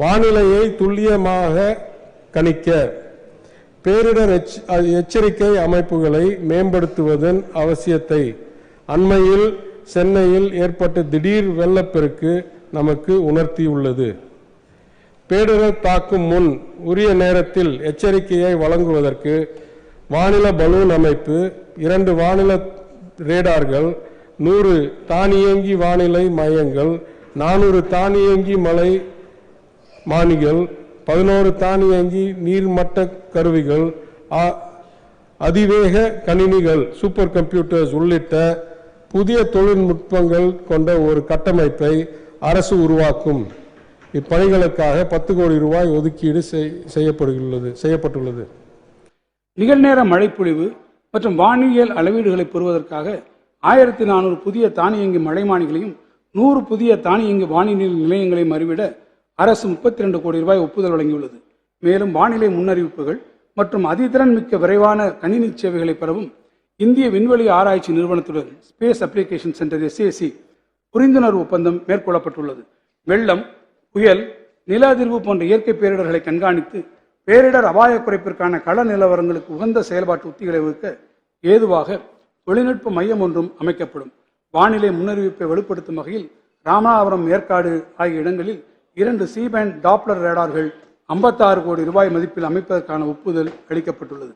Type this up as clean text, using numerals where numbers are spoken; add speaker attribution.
Speaker 1: வானிலையை துல்லியமாக கணிக்க பேரிடர் எச்சரிக்கை அமைப்புகளை மேம்படுத்துவதன் அவசியத்தை அண்மையில் சென்னையில் ஏற்பட்ட திடீர் வெள்ளப்பெருக்கு நமக்கு உணர்த்தியுள்ளது. பேரிடர் தாக்கும் முன் உரிய நேரத்தில் எச்சரிக்கையை வழங்குவதற்கு வானில பலூன் அமைப்பு, 2 வானில ரேடார்கள், 100 தானியங்கி வானிலை மையங்கள், 400 தானியங்கி மலை மானிகள், 11 தானியங்கி நீர்மட்ட கருவிகள், அதிவேக கணினிகள், சூப்பர் கம்ப்யூட்டர்ஸ் உள்ளிட்ட புதிய தொழில்நுட்பங்கள் கொண்ட ஒரு கட்டமைப்பை அரசு உருவாக்கும். இப்பணிகளுக்காக 10 கோடி ரூபாய் ஒதுக்கீடு செய்யப்பட்டுள்ளது.
Speaker 2: நிகழ்நேர மழைப்பொழிவு மற்றும் வானியல் அளவீடுகளை பெறுவதற்காக 1400 புதிய தானியங்கி மழைமானிகளையும் 100 புதிய தானியங்கி வானிலை நிலையங்களையும் அறிவிட அரசு 32 கோடி ரூபாய் ஒப்புதல் வழங்கியுள்ளது. மேலும் வானிலை முன்னறிவிப்புகள் மற்றும் அதிதிறன் மிக்க விரைவான கணினி சேவைகளை பெறவும் இந்திய விண்வெளி ஆராய்ச்சி நிறுவனத்துடன் ஸ்பேஸ் அப்ளிகேஷன் சென்டர் SAC புரிந்துணர்வு ஒப்பந்தம் மேற்கொள்ளப்பட்டுள்ளது. வெள்ளம், புயல், நில அதிர்வு போன்ற இயற்கை பேரிடர்களை கண்காணித்து பேரிடர் அபாய குறைப்பிற்கான கள நிலவரங்களுக்கு உகந்த செயல்பாட்டு உத்திகளை வகுக்க ஏதுவாக தொழில்நுட்ப மையம் ஒன்றும் அமைக்கப்படும். வானிலை முன்னறிவிப்பை வெளிப்படுத்தும் வகையில் ராமநாதபுரம், ஏற்காடு ஆகிய இடங்களில் 2 C-band டாப்ளர் ரேடார்கள் 56 கோடி ரூபாய் மதிப்பில் அமைப்பதற்கான ஒப்புதல் அளிக்கப்பட்டுள்ளது.